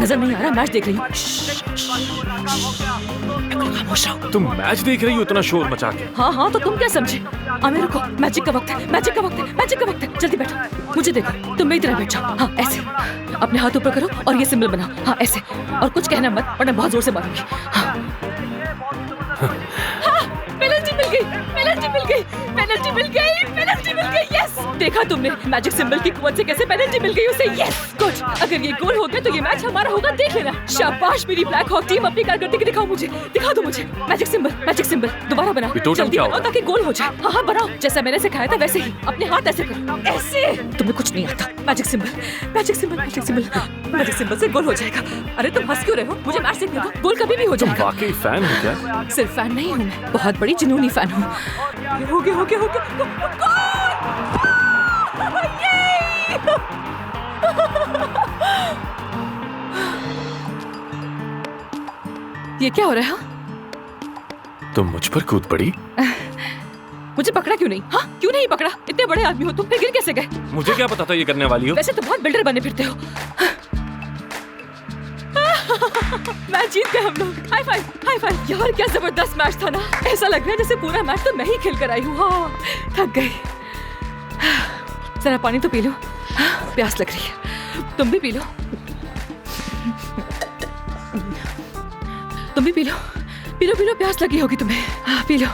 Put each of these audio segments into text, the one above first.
नजर नहीं आ रहा, मैच देख रही हूँ। खामोश रहो। तुम मैच देख रही हो इतना शोर मचा के? हाँ तो तुम क्या समझे? आमिर को मैजिक का वक्त है, मैजिक का वक्त है, मैजिक का वक्त है। जल्दी बैठो, मुझे देखो, तुम मेरी तरह बैठ जाओ। हाँ ऐसे, अपने हाथ ऊपर करो और ये सिंबल बनाओ। हाँ ऐसे, और कुछ कहना मत वरना बहुत जोर से मारूंगी। हाँ पेनल्टी मिल गई, पेनल्टी मिल गई, पेनल्टी मिल गई, पेनल्टी मिल गई। यस, देखा तुमने मैजिक सिंबल की कुवत से कैसे पेनल्टी मिल गई उसे। यस गुड, अगर ये गोल हो गया तो ये मैच हमारा होगा, देख लेना। शाबाश मेरी ब्लैक हॉक टीम, अपनी कारकर्दगी दिखाओ मुझे, दिखा दो मुझे। मैजिक सिंबल, मैजिक सिंबल दोबारा बनाओ, जल्दी बनाओ ताकि गोल हो जाए। हाँ बनाओ, जैसा मैंने सिखाया था वैसे ही। अपने हाथ ऐसे करो, ऐसे। तुम्हें कुछ नहीं आता। Magic symbol, magic symbol, magic symbol, magic symbol से गोल हो जाएगा। अरे तुम हंस क्यों रहे हो? मुझे मैच देखने दो, गोल कभी भी हो जाएगा। वाकई फैन हो क्या? सिर्फ फैन नहीं हूँ मैं, बहुत बड़ी जुनूनी फैन हूँ। हो गया, हो गया, हो गया, गोल! ये क्या हो रहा है? तुम मुझ पर कूद पड़ी? मुझे पकड़ा क्यों नहीं? हाँ क्यों नहीं पकड़ा? इतने बड़े आदमी हो तुम, फिर गिर कैसे गए? मुझे क्या पता था ये करने वाली हो? वैसे तो बहुत बिल्डर बने फिरते हो। मैच जीत गए हम लोग। High five, high five. यार क्या जबरदस्त मैच था ना। ऐसा लग रहा है जैसे पूरा मैच तो मैं ही खेल कर आई हूँ। हाँ थक गई। जरा पानी तो पी लो, प्यास लग रही है। तुम भी पी लो, तुम भी P low, P low, P low, प्यास लगी होगी तुम्हें। हाँ पी लो।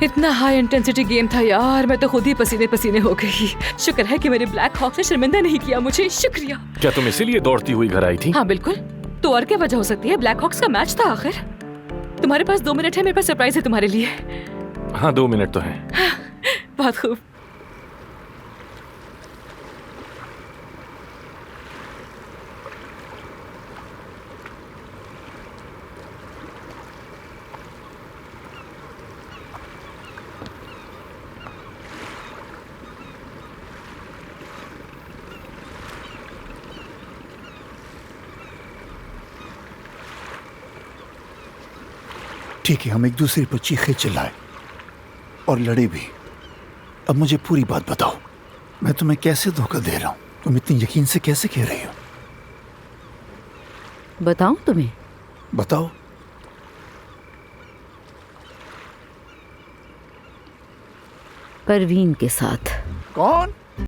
इतना हाई इंटेंसिटी गेम था यार, मैं तो खुद ही पसीने पसीने हो गई। शुक्र है कि मेरे ब्लैक हॉक ने शर्मिंदा नहीं किया मुझे, शुक्रिया। क्या तुम इसीलिए दौड़ती हुई घर आई थी? हाँ बिल्कुल, तो और क्या वजह हो सकती है? ब्लैक हॉक्स का मैच था आखिर। तुम्हारे पास 2 मिनट है, मेरे पास सरप्राइज है तुम्हारे लिए। हाँ 2 मिनट तो है। बहुत खूब। ठीक है, हम एक दूसरे पर चीखे चिल्लाए और लड़े भी। अब मुझे पूरी बात बताओ, मैं तुम्हें कैसे धोखा दे रहा हूं? तुम इतनी यकीन से कैसे कह रही हो? बताऊं तुम्हें? बताओ। परवीन के साथ। कौन?